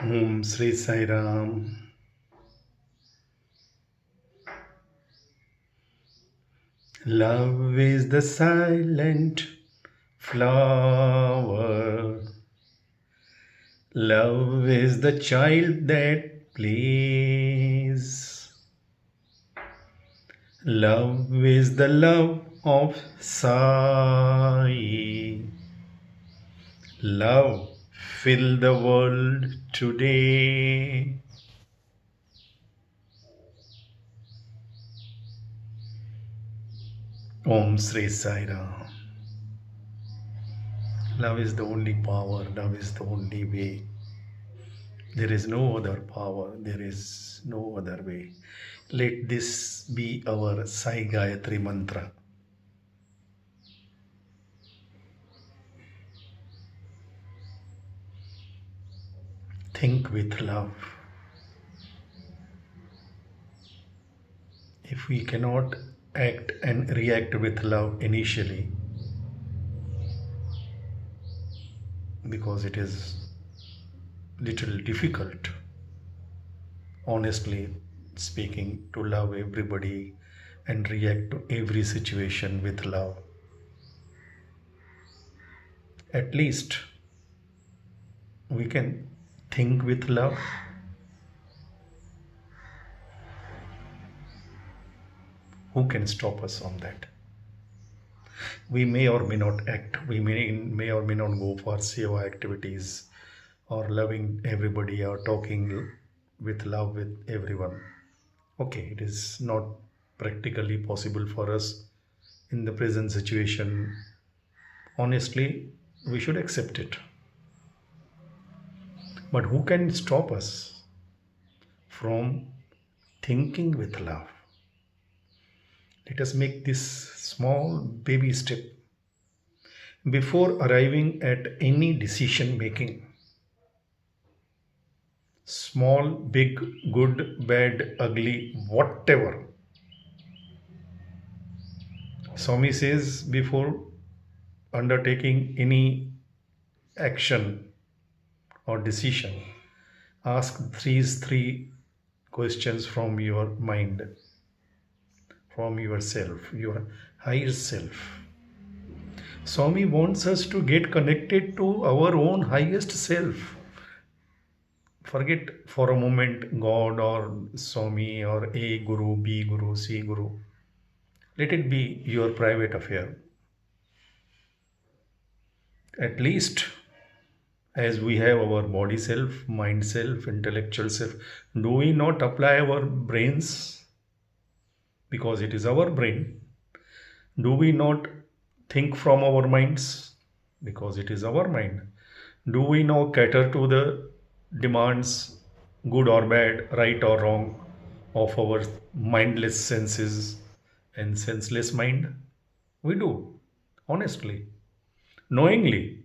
Om Sri Sai Ram. Love is the silent flower. Love is the child that plays. Love is the love of Sai. Love fill the world today. Om Sri Sai Ram. Love is the only power, love is the only way. There is no other power, there is no other way. Let this be our Sai Gayatri mantra. Think with love. If we cannot act and react with love initially, because it is little difficult, honestly speaking, to love everybody and react to every situation with love. At least we can think with love. Who can stop us on that? We may or may not act, we may or may not go for seva activities or loving everybody or talking with love with everyone. Okay, it is not practically possible for us in the present situation. Honestly, we should accept it. But who can stop us from thinking with love? Let us make this small baby step before arriving at any decision making. Small, big, good, bad, ugly, whatever. Swami says before undertaking any action or decision, ask these three questions from your mind, from yourself, your higher self. Swami wants us to get connected to our own highest self. Forget for a moment God or Swami or A Guru, B Guru, C Guru. Let it be your private affair. At least as we have our body self, mind self, intellectual self, do we not apply our brains? Because it is our brain. Do we not think from our minds? Because it is our mind. Do we not cater to the demands, good or bad, right or wrong, of our mindless senses and senseless mind? We do, honestly, knowingly.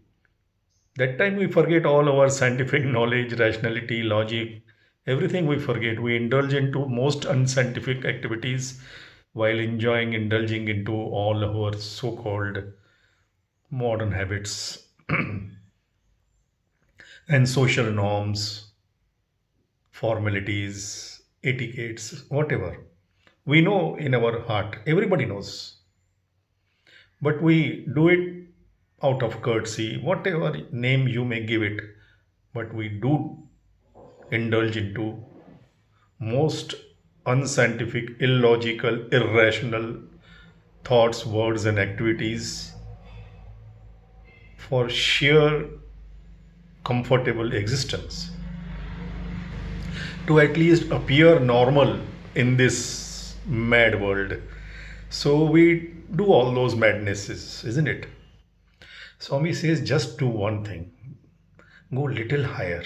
That time we forget all our scientific knowledge, rationality, logic, everything we forget. We indulge into most unscientific activities while indulging into all our so called modern habits and social norms, formalities, etiquettes, whatever. We know in our heart, everybody knows. But we do it out of courtesy, whatever name you may give it. But we do indulge into most unscientific, illogical, irrational thoughts, words, and activities for sheer comfortable existence, to at least appear normal in this mad world. So we do all those madnesses, isn't it? Swami says just do one thing, go little higher.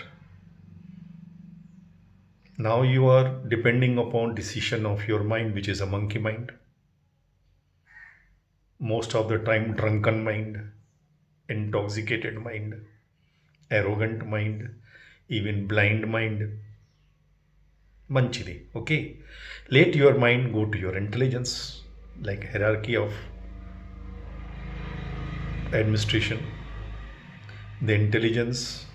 Now you are depending upon decision of your mind, which is a monkey mind. Most of the time drunken mind, intoxicated mind, arrogant mind, even blind mind. Manchili, okay? Let your mind go to your intelligence, like hierarchy of administration. The intelligence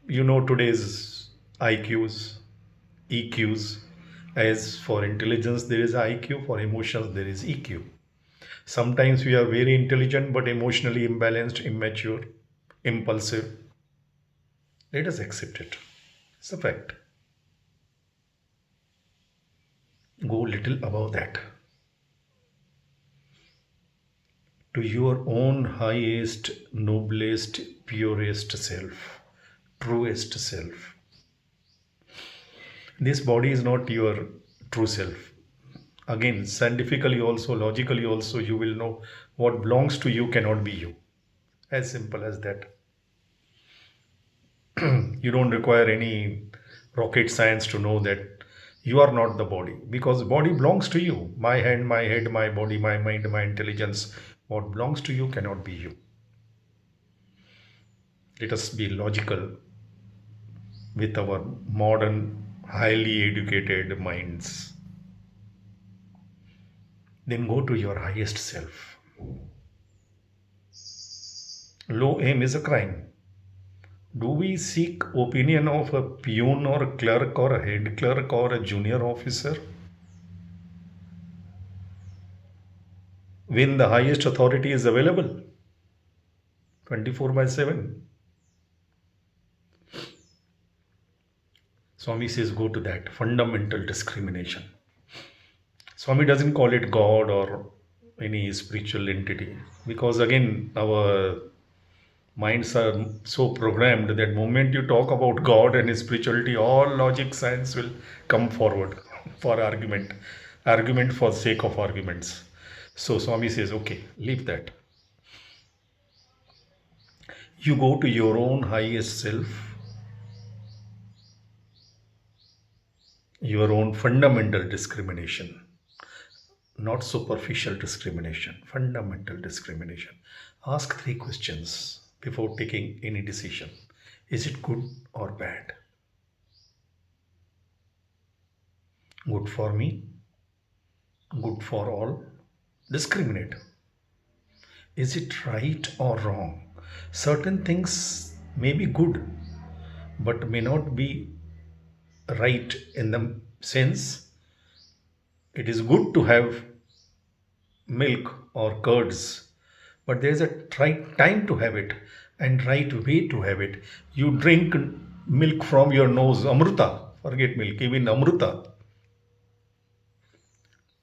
You know today's IQs, EQs. As for intelligence, there is IQ. For emotions, there is EQ. Sometimes we are very intelligent but emotionally imbalanced, immature, impulsive. Let us accept it. It's a fact. Go little above that. To your own highest, noblest, purest self, truest self. This body is not your true self. Again, scientifically also, logically also, you will know what belongs to you cannot be you. As simple as that. You don't require any rocket science to know that you are not the body, because body belongs to you. My hand, my head, my body, my mind, my intelligence, what belongs to you cannot be you. Let us be logical with our modern, highly educated minds. Then go to your highest self. Low aim is a crime. Do we seek opinion of a peon or a clerk or a head clerk or a junior officer when the highest authority is available 24 by 7? Swami says go to that fundamental discrimination. Swami doesn't call it God or any spiritual entity, because again our minds are so programmed that moment you talk about God and spirituality, all logic science will come forward for argument for sake of arguments. So Swami says, okay, leave that. You go to your own highest self, your own fundamental discrimination, not superficial discrimination, fundamental discrimination. Ask 3 questions before taking any decision. Is it good or bad? Good for me? Good for all? Discriminate. Is it right or wrong? Certain things may be good, but may not be right in the sense it is good to have milk or curds, but there is a right time to have it and right way to have it. You drink milk from your nose, amruta, forget milk, even amruta,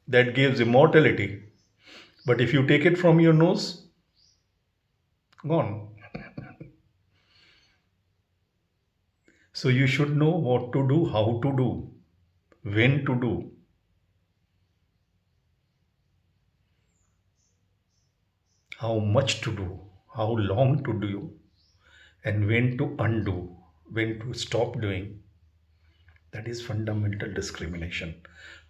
that gives immortality. But if you take it from your nose, gone. So you should know what to do, how to do, when to do. How much to do, how long to do, and when to undo, when to stop doing. That is fundamental discrimination.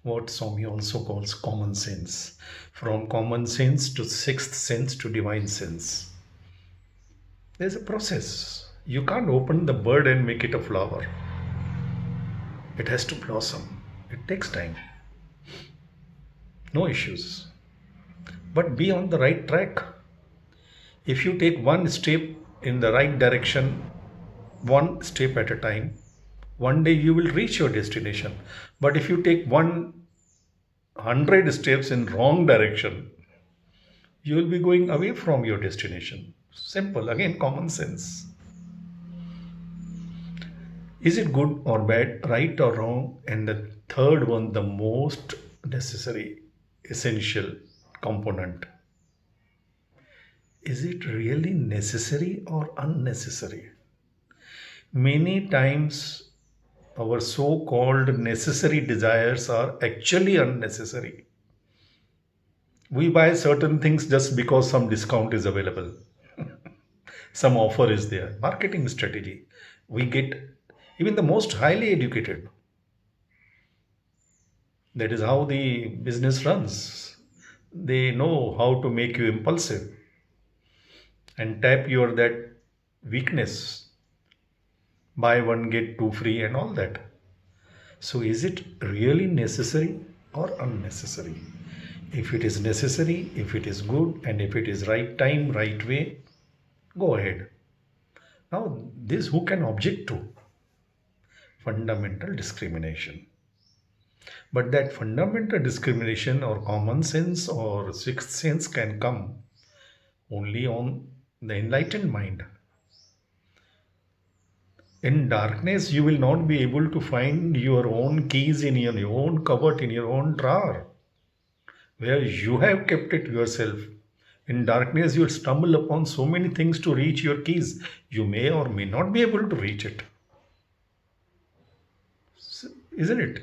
What Swami also calls common sense. From common sense to sixth sense to divine sense. There's a process. You can't open the bud and make it a flower. It has to blossom. It takes time. No issues. But be on the right track. If you take one step in the right direction, one step at a time, one day you will reach your destination. But if you take 100 steps in wrong direction, you will be going away from your destination. Simple, again, common sense. Is it good or bad, right or wrong? And the third one, the most necessary, essential component. Is it really necessary or unnecessary? Many times our so-called necessary desires are actually unnecessary. We buy certain things just because some discount is available. Some offer is there. Marketing strategy. We get even the most highly educated. That is how the business runs. They know how to make you impulsive and tap your that weakness. Buy one, get two free and all that. So is it really necessary or unnecessary? If it is necessary, if it is good, and if it is right time, right way, go ahead. Now, this who can object to? Fundamental discrimination. But that fundamental discrimination or common sense or sixth sense can come only on the enlightened mind. In darkness, you will not be able to find your own keys in your own cupboard, in your own drawer, where you have kept it yourself. In darkness, you'll stumble upon so many things to reach your keys. You may or may not be able to reach it. Isn't it?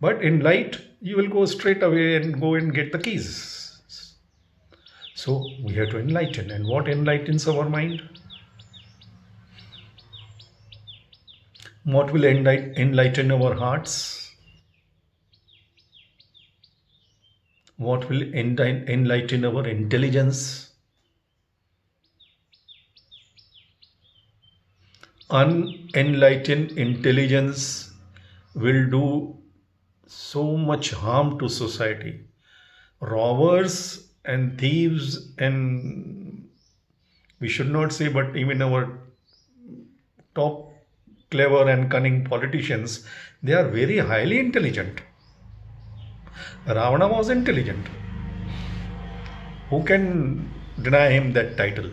But in light, you will go straight away and go and get the keys. So we have to enlighten. And what enlightens our mind? What will enlighten our hearts? What will enlighten our intelligence? Unenlightened intelligence will do so much harm to society. Robbers and thieves, and we should not say, but even our top clever and cunning politicians, they are very highly intelligent. Ravana was intelligent. Who can deny him that title?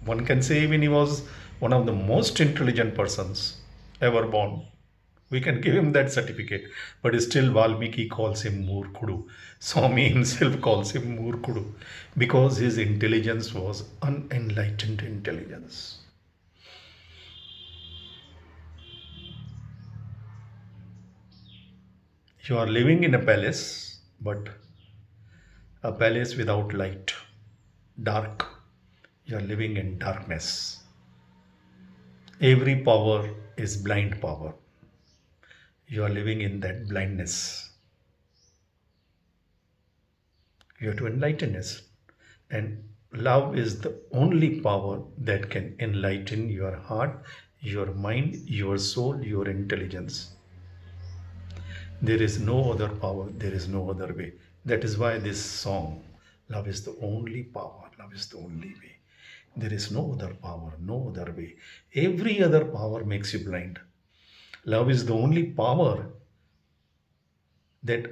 One can say even he was one of the most intelligent persons ever born. We can give him that certificate. But still Valmiki calls him Murkudu. Swami himself calls him Murkudu because his intelligence was unenlightened intelligence. You are living in a palace, but a palace without light, dark. You are living in darkness. Every power is blind power. You are living in that blindness. You have to enlighten us. And love is the only power that can enlighten your heart, your mind, your soul, your intelligence. There is no other power, there is no other way. That is why this song, love is the only power, love is the only way. There is no other power, no other way. Every other power makes you blind. Love is the only power that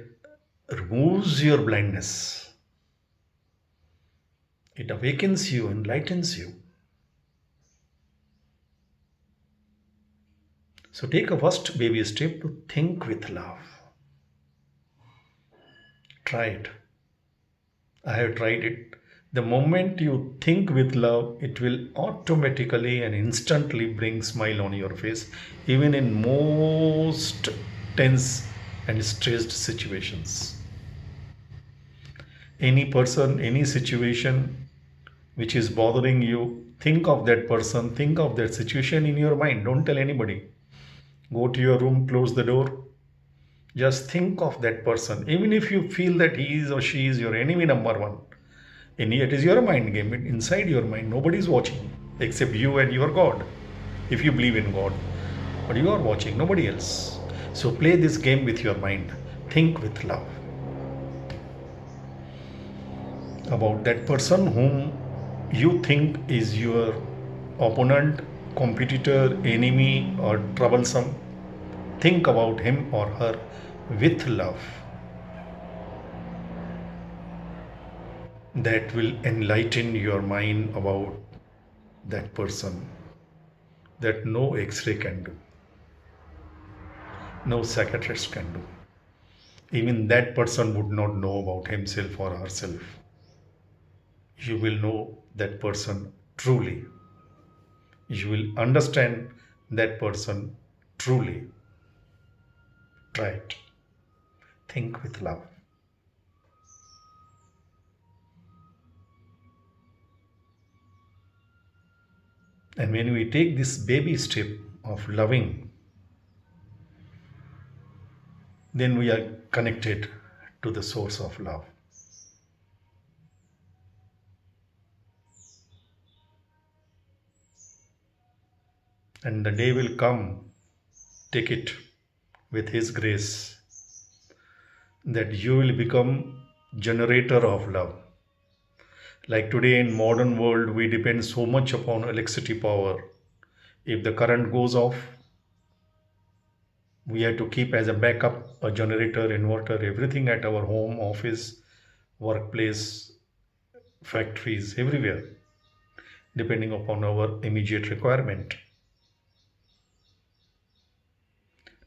removes your blindness. It awakens you, enlightens you. So take a first baby step to think with love. Try it. I have tried it. The moment you think with love, it will automatically and instantly bring smile on your face, even in most tense and stressed situations. Any person, any situation which is bothering you, think of that person, think of that situation in your mind. Don't tell anybody. Go to your room, close the door. Just think of that person. Even if you feel that he is or she is your enemy number one. And it is your mind game. Inside your mind, nobody is watching except you and your God. If you believe in God. But you are watching, nobody else. So play this game with your mind. Think with love. About that person whom you think is your opponent, competitor, enemy, or troublesome. Think about him or her with love. That will enlighten your mind about that person that no X-ray can do, no psychiatrist can do. Even that person would not know about himself or herself. You will know that person truly. You will understand that person truly. Try it. Think with love. And when we take this baby step of loving, then we are connected to the source of love. And the day will come, take it with His grace, that you will become generator of love. Like today in modern world, we depend so much upon electricity power. If the current goes off, we have to keep as a backup a generator, inverter, everything at our home, office, workplace, factories, everywhere, depending upon our immediate requirement.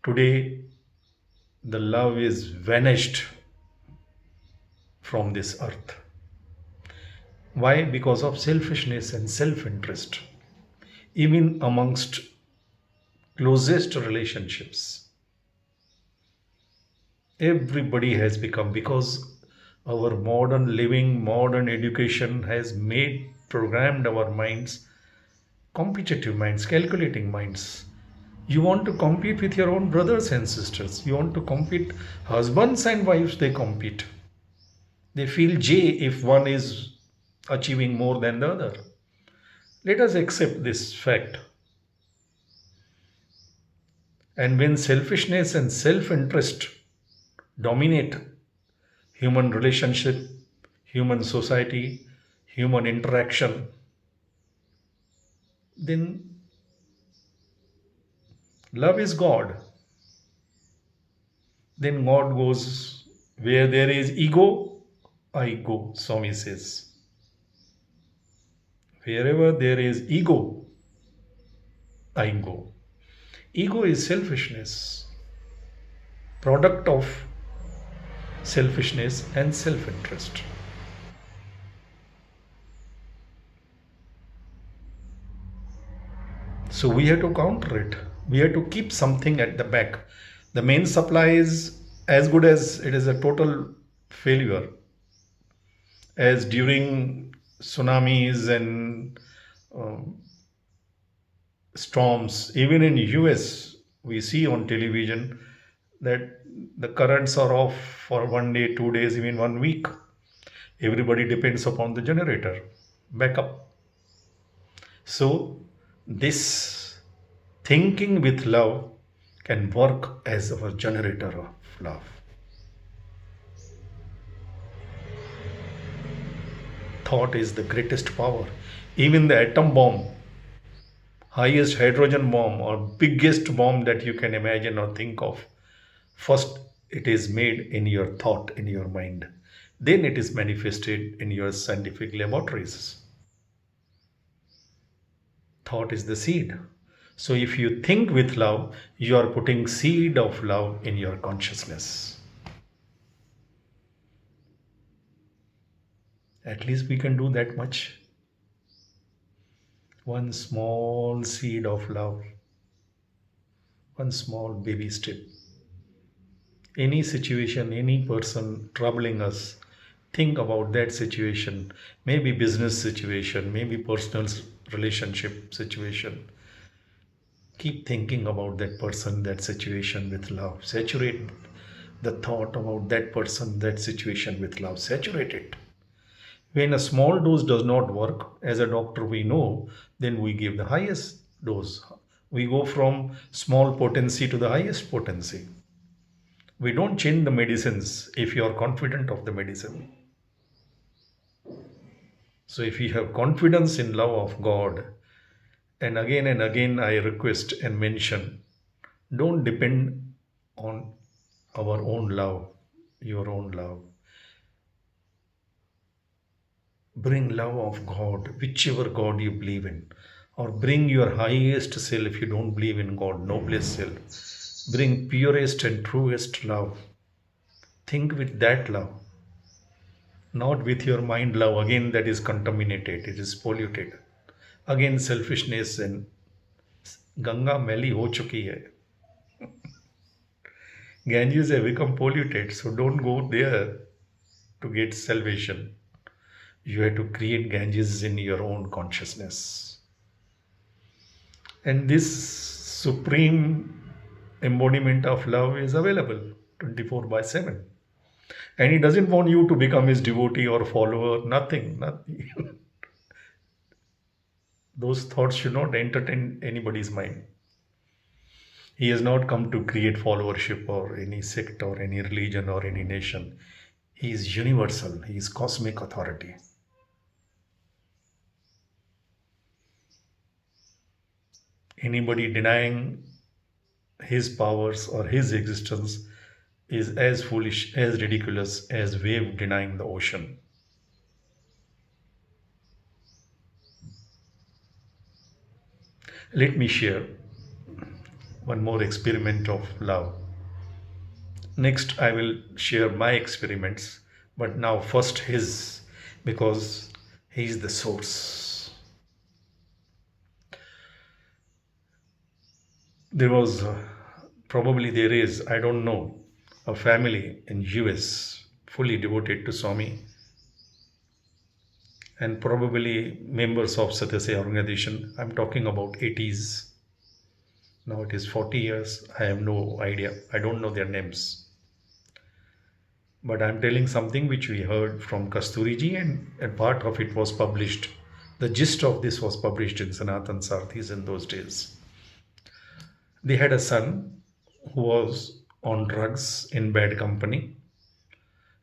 Today, the love is vanished from this earth. Why? Because of selfishness and self interest, even amongst closest relationships. Everybody has become, because our modern living, modern education has made, programmed our minds, competitive minds, calculating minds. You want to compete with your own brothers and sisters. You want to compete, husbands and wives, they compete. They feel J if one is achieving more than the other. Let us accept this fact. And when selfishness and self interest dominate human relationship, human society, human interaction, then love is God. Then God goes, where there is ego, I go, Swami says. Wherever there is ego, I go. Ego is selfishness, product of selfishness and self interest. So we have to counter it. We have to keep something at the back. The main supply is as good as it is a total failure. As during tsunamis and storms, even in US, we see on television that the currents are off for 1 day, 2 days, even 1 week. Everybody depends upon the generator backup. So this thinking with love can work as our generator of love. Thought is the greatest power. Even the atom bomb, highest hydrogen bomb or biggest bomb that you can imagine or think of, first it is made in your thought, in your mind. Then it is manifested in your scientific laboratories. Thought is the seed. So if you think with love, you are putting seed of love in your consciousness. At least we can do that much. One small seed of love, one small baby step. Any situation, any person troubling us, think about that situation. Maybe business situation, maybe personal relationship situation. Keep thinking about that person, that situation with love. Saturate the thought about that person, that situation with love. Saturate it. When a small dose does not work, as a doctor we know, then we give the highest dose. We go from small potency to the highest potency. We don't change the medicines if you are confident of the medicine. So if you have confidence in love of God, and again I request and mention, don't depend on our own love, your own love. Bring love of God, whichever God you believe in, or bring your highest self if you don't believe in God, noblest self. Bring purest and truest love. Think with that love, not with your mind love. Again, that is contaminated, it is polluted. Again, selfishness and Ganga मैली हो चुकी है. Ganges have become polluted, so don't go there to get salvation. You have to create Ganges in your own consciousness. And this supreme embodiment of love is available 24/7. And he doesn't want you to become his devotee or follower, nothing. Those thoughts should not entertain anybody's mind. He has not come to create followership or any sect or any religion or any nation. He is universal. He is cosmic authority. Anybody denying his powers or his existence is as foolish, as ridiculous as wave denying the ocean. Let me share one more experiment of love. Next, I will share my experiments, but now first his, because he is the source. There was, probably there is, I don't know, a family in US fully devoted to Swami, and probably members of SSS organization. I'm talking about 80s. Now it is 40 years. I have no idea. I don't know their names. But I'm telling something which we heard from Kasturiji, and part of it was published. The gist of this was published in Sanatan Sarthis in those days. They had a son who was on drugs in bad company.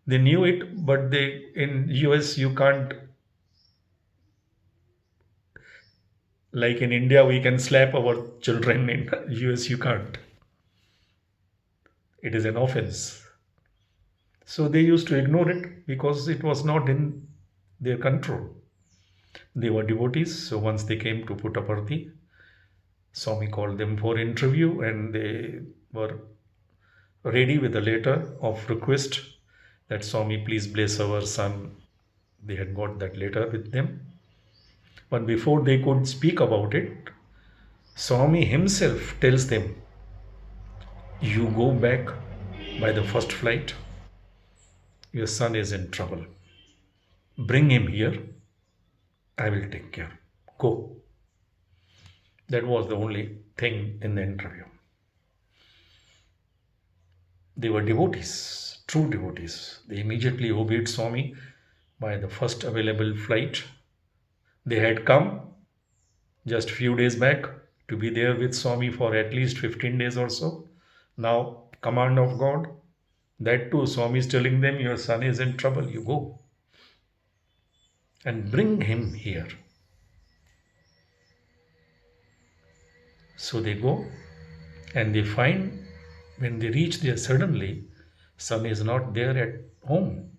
They knew it, but they in US you can't, like in India we can slap our children, in US you can't. It is an offense. So they used to ignore it because it was not in their control. They were devotees, so once they came to Puttaparthi, Swami called them for interview, and they were ready with a letter of request that Swami, please bless our son. They had got that letter with them. But before they could speak about it, Swami himself tells them, you go back by the first flight. Your son is in trouble. Bring him here. I will take care. Go. That was the only thing in the interview. They were devotees, true devotees. They immediately obeyed Swami by the first available flight. They had come just few days back to be there with Swami for at least 15 days or so. Now, command of God. That too, Swami is telling them, your son is in trouble, you go. And bring him here. So they go, and they find, when they reach there suddenly, son is not there at home.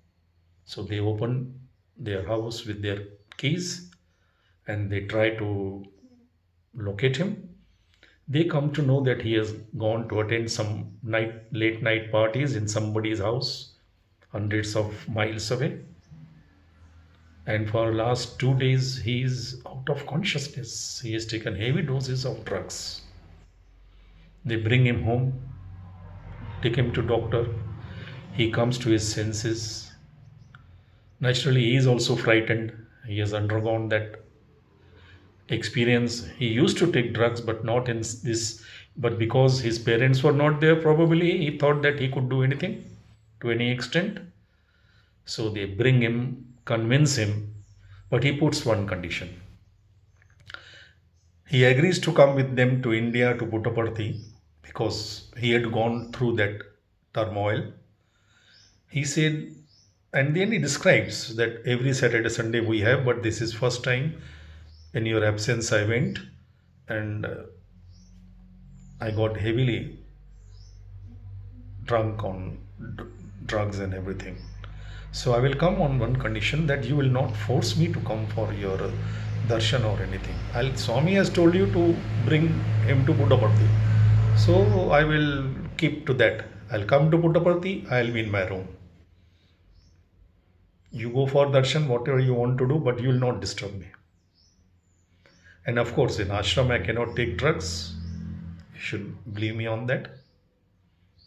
So they open their house with their keys, and they try to locate him. They come to know that he has gone to attend some late night parties in somebody's house, hundreds of miles away. And for last 2 days, he is out of consciousness. He has taken heavy doses of drugs. They bring him home, take him to doctor. He comes to his senses. Naturally, he is also frightened. He has undergone that experience. He used to take drugs, but not in this. But because his parents were not there, probably he thought that he could do anything to any extent. So they bring him, convince him, but he puts one condition. He agrees to come with them to India, to Puttaparthi, because he had gone through that turmoil. He said, and then he describes that every Saturday, Sunday we have, but this is first time in your absence I went, and I got heavily drunk on drugs and everything. So I will come on one condition, that you will not force me to come for your darshan or anything. Swami has told you to bring him to Puttaparthi. So I will keep to that. I'll come to Puttaparthi, I'll be in my room. You go for darshan, whatever you want to do, but you will not disturb me. And of course, in ashram, I cannot take drugs. You should believe me on that.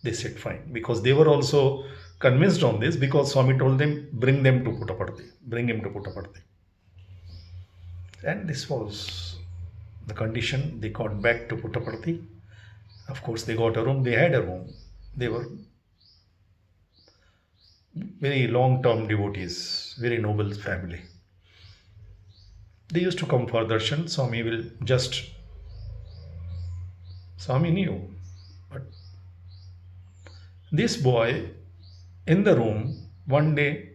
They said fine, because they were also convinced on this, because Swami told them, bring them to Puttaparthi. Bring him to Puttaparthi. And this was the condition. They got back to Puttaparthi. Of course, they got a room. They had a room. They were very long-term devotees, very noble family. They used to come for darshan. Swami knew. But this boy in the room, one day,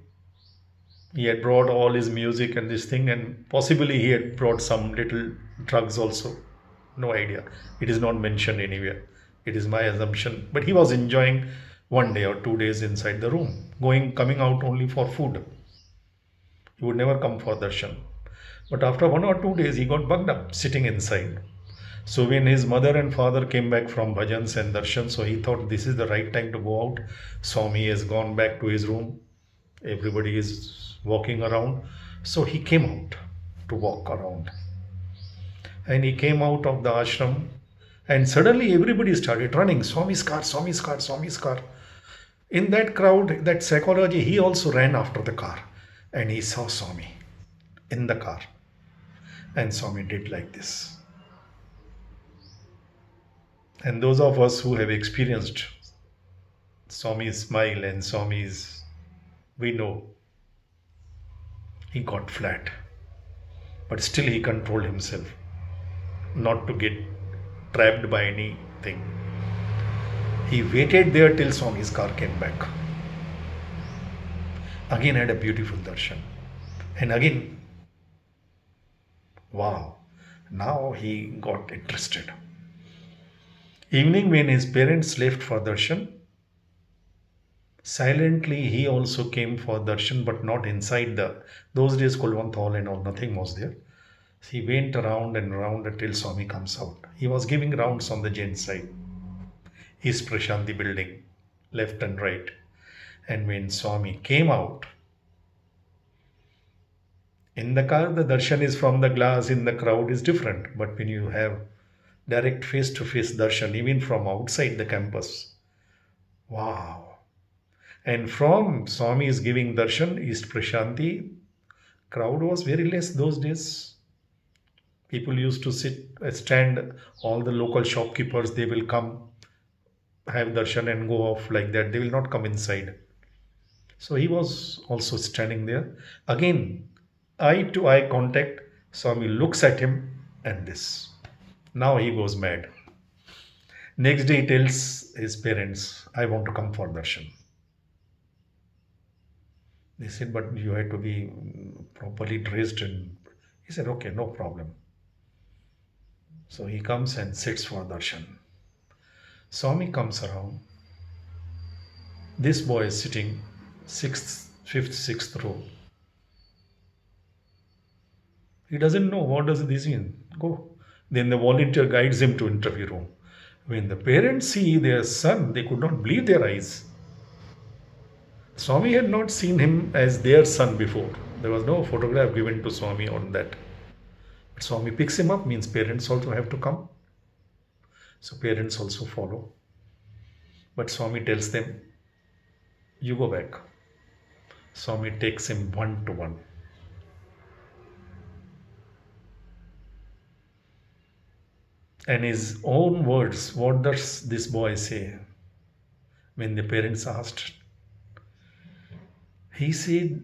he had brought all his music and this thing, and possibly he had brought some little drugs also. No idea. It is not mentioned anywhere. It is my assumption. But he was enjoying 1 day or 2 days inside the room, coming out only for food. He would never come for darshan. But after 1 or 2 days, he got bugged up sitting inside. So when his mother and father came back from bhajans and darshan, so he thought this is the right time to go out. Swami has gone back to his room. Everybody is walking around. So he came out to walk around. And he came out of the ashram, and suddenly everybody started running. Swami's car, Swami's car, Swami's car. In that crowd, that psychology, he also ran after the car, and he saw Swami in the car. And Swami did like this. And those of us who have experienced Swami's smile and Swami's, we know he got flat. But still he controlled himself not to get trapped by anything. He waited there till Swami's car came back. Again had a beautiful darshan. And again, wow, now he got interested. Evening when his parents left for darshan, silently he also came for darshan, but not inside those days Kulwant Hall and all, nothing was there. He went around and around until Swami comes out. He was giving rounds on the Jain side, East Prashanti building, left and right. And when Swami came out, in the car the darshan is from the glass, in the crowd is different. But when you have direct face-to-face darshan, even from outside the campus, wow. And from Swami is giving darshan, East Prashanti, crowd was very less those days. People used to stand, all the local shopkeepers, they will come, have darshan and go off like that. They will not come inside. So he was also standing there. Again, eye to eye contact. Swami looks at him and this. Now he goes mad. Next day he tells his parents, I want to come for darshan. They said, but you have to be properly dressed. And he said, okay, no problem. So he comes and sits for darshan. Swami comes around. This boy is sitting fifth, sixth row. He doesn't know what does this mean. Go. Then the volunteer guides him to interview room. When the parents see their son, they could not believe their eyes. Swami had not seen him as their son before. There was no photograph given to Swami on that. But Swami picks him up, means parents also have to come. So parents also follow. But Swami tells them, you go back. Swami takes him 1-to-1. And his own words, what does this boy say? When the parents asked, he said,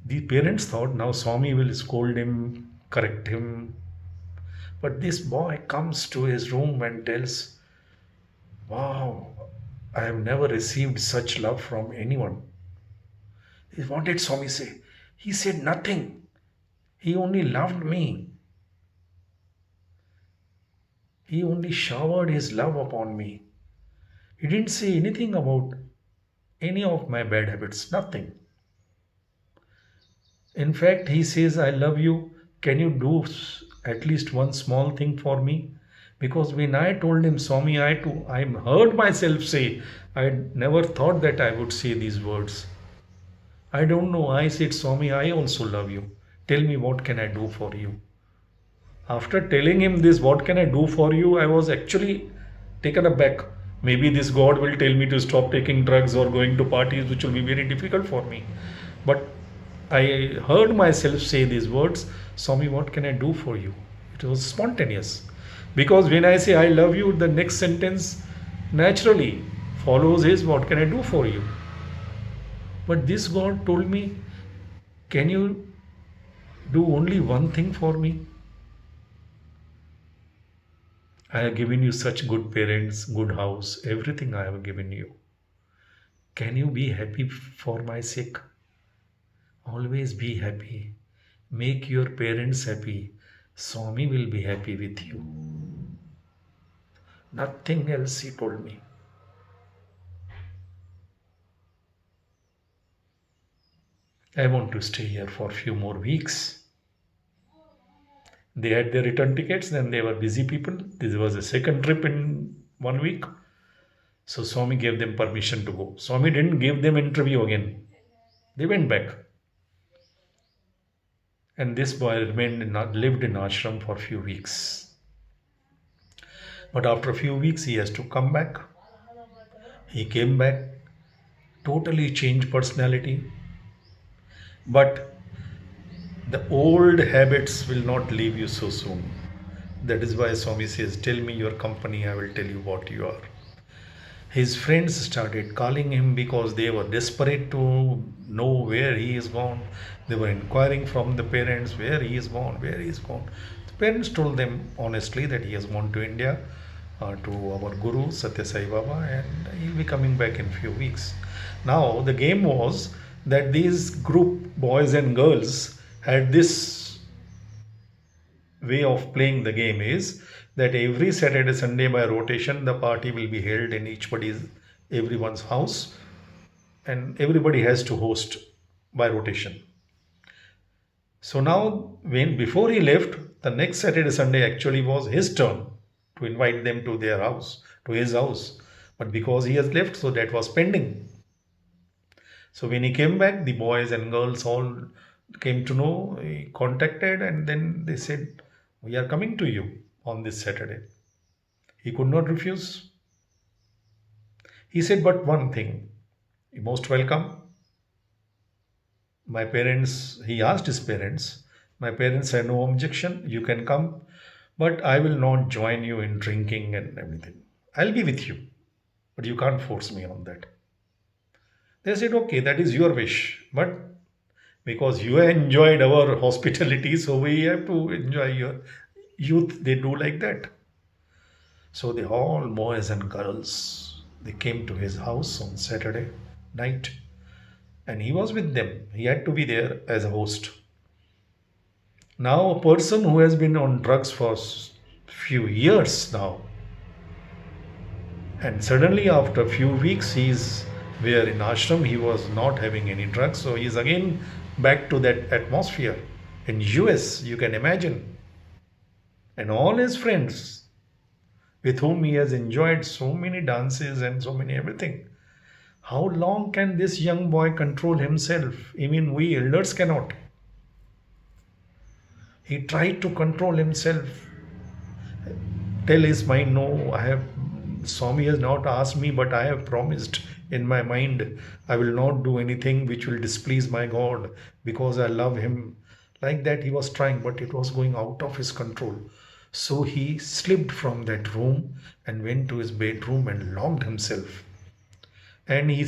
the parents thought now Swami will scold him, correct him. But this boy comes to his room and tells, wow, I have never received such love from anyone. What did Swami say? He said nothing. He only loved me. He only showered his love upon me. He didn't say anything about any of my bad habits, nothing. In fact, he says, I love you. Can you do at least one small thing for me? Because when I told him, Swami, I heard myself say, I never thought that I would say these words. I don't know. I said, Swami, I also love you. Tell me, what can I do for you? After telling him this, what can I do for you? I was actually taken aback. Maybe this God will tell me to stop taking drugs or going to parties, which will be very difficult for me. But I heard myself say these words, Swami, what can I do for you? It was spontaneous. Because when I say I love you, the next sentence naturally follows is, what can I do for you? But this God told me, can you do only one thing for me? I have given you such good parents, good house, everything I have given you. Can you be happy for my sake? Always be happy. Make your parents happy. Swami will be happy with you. Nothing else, he told me. I want to stay here for a few more weeks. They had their return tickets, then they were busy people. This was a second trip in 1 week. So Swami gave them permission to go. Swami didn't give them interview again. They went back. And this boy lived in ashram for a few weeks. But after a few weeks, he has to come back. He came back, totally changed personality. But the old habits will not leave you so soon. That is why Swami says, tell me your company, I will tell you what you are. His friends started calling him because they were desperate to know where he is gone. They were inquiring from the parents where he is gone, where he is gone. The parents told them honestly that he has gone to India, to our Guru Satya Sai Baba, and he'll be coming back in few weeks. Now the game was that these group boys and girls had this way of playing the game is that every Saturday, Sunday by rotation, the party will be held in everyone's house, and everybody has to host by rotation. So now, when before he left, the next Saturday, Sunday actually was his turn to invite them to their house, to his house. But because he has left, so that was pending. So when he came back, the boys and girls all came to know, he contacted, and then they said, we are coming to you on this Saturday. He could not refuse. He said, but one thing, you're most welcome. My parents, he asked his parents, my parents had no objection, you can come, but I will not join you in drinking and everything. I'll be with you, but you can't force me on that. They said, okay, that is your wish, but because you enjoyed our hospitality, so we have to enjoy your youth. They do like that. So they all boys and girls, they came to his house on Saturday night, and he was with them. He had to be there as a host. Now a person who has been on drugs for few years now, and suddenly after a few weeks he's where in ashram he was not having any drugs, so he's again back to that atmosphere in US, you can imagine. And all his friends with whom he has enjoyed so many dances and so many everything. How long can this young boy control himself? Even we elders cannot. He tried to control himself, tell his mind, no, Swami has not asked me, but I have promised in my mind, I will not do anything which will displease my God because I love him. Like that he was trying, but it was going out of his control. So he slipped from that room and went to his bedroom and locked himself. And he